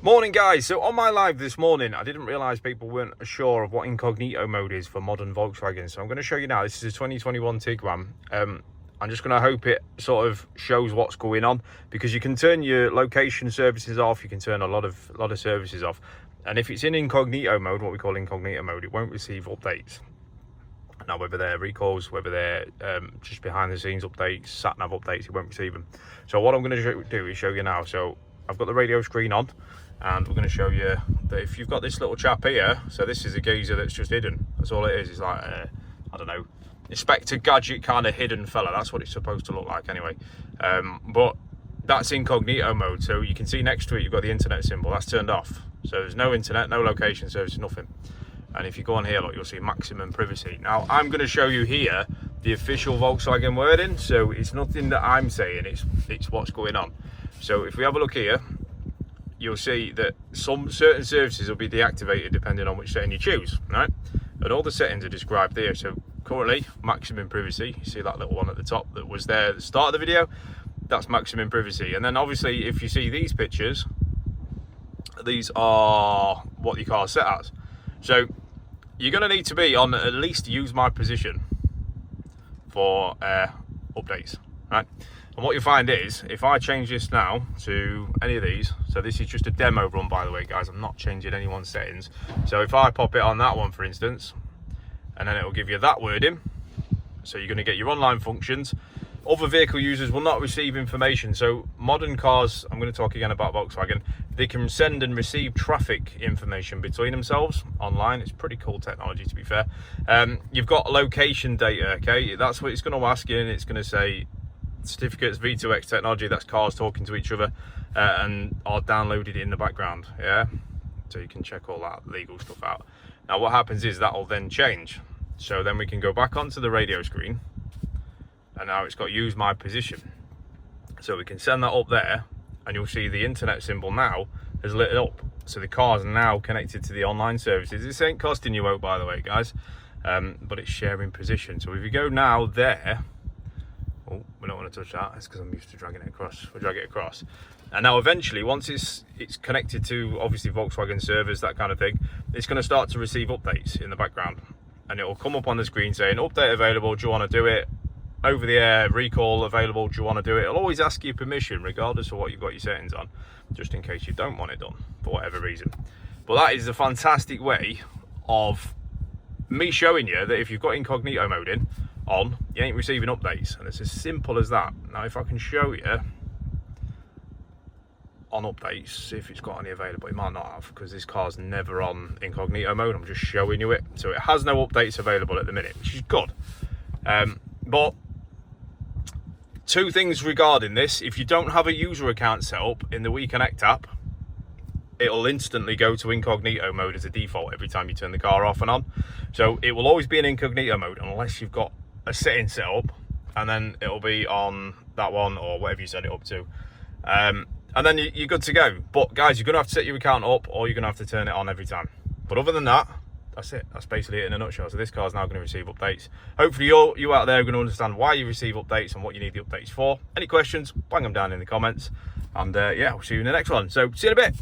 Morning guys, so on my live this morning I didn't realise people weren't sure of what incognito mode is for modern Volkswagen, so I'm going to show you now. This is a 2021 Tiguan. I'm just going to hope it sort of shows what's going on, because you can turn your location services off, you can turn a lot of services off, and if it's in incognito mode, what we call incognito mode, it won't receive updates. Now whether they're recalls, whether they're just behind the scenes updates, sat nav updates, it won't receive them. So what I'm going to do is show you now. So I've got the radio screen on, and we're going to show you that if you've got this little chap here, so this is a geezer that's just hidden. That's all it is. It's like I don't know, Inspector Gadget kind of hidden fella. That's what it's supposed to look like anyway. But that's incognito mode. So you can see next to it you've got the internet symbol. That's turned off. So there's no internet, no location service, nothing. And if you go on here, look, you'll see maximum privacy. Now I'm going to show you here the official Volkswagen wording. So it's nothing that I'm saying. It's what's going on. So if we have a look here, you'll see that some certain services will be deactivated depending on which setting you choose, right? And all the settings are described there. So currently, maximum privacy. You see that little one at the top that was there at the start of the video? That's maximum privacy. And then obviously, if you see these pictures, these are what your car's set as. So you're going to need to be on at least use my position for updates, right? And what you'll find is, if I change this now to any of these, so this is just a demo run, by the way, guys, I'm not changing anyone's settings. So if I pop it on that one, for instance, and then it will give you that wording, so you're going to get your online functions. Other vehicle users will not receive information. So modern cars, I'm going to talk again about Volkswagen, they can send and receive traffic information between themselves online. It's pretty cool technology, to be fair. You've got location data, okay? That's what it's going to ask you, and it's going to say, certificates, V2X technology, that's cars talking to each other and are downloaded in the background, yeah? So you can check all that legal stuff out. Now what happens is that'll then change. So then we can go back onto the radio screen, and now it's got use my position. So we can send that up there, and you'll see the internet symbol now has lit up. So the car's now connected to the online services. This ain't costing you out, by the way, guys, but it's sharing position. So if you go now there, oh, we don't want to touch that. That's because I'm used to dragging it across. We'll drag it across. And now eventually, once it's connected to, obviously, Volkswagen servers, that kind of thing, it's going to start to receive updates in the background. And it will come up on the screen saying, update available, do you want to do it? Over the air, recall available, do you want to do it? It'll always ask you permission, regardless of what you've got your settings on, just in case you don't want it done, for whatever reason. But that is a fantastic way of me showing you that if you've got incognito mode on, you ain't receiving updates, and it's as simple as that. Now if I can show you on updates, see if it's got any available. It might not have, because this car's never on incognito mode. I'm just showing you it, so it has no updates available at the minute, which is good. But two things regarding this: if you don't have a user account set up in the WeConnect app, it'll instantly go to incognito mode as a default every time you turn the car off and on. So it will always be in incognito mode unless you've got a setting set up, and then it'll be on that one or whatever you set it up to, and then you're good to go. But guys, you're gonna have to set your account up, or you're gonna have to turn it on every time. But other than that, that's it. That's basically it in a nutshell. So this car's now going to receive updates. Hopefully you out there are going to understand why you receive updates and what you need the updates for. Any questions, bang them down in the comments, and yeah, we'll see you in the next one. So see you in a bit.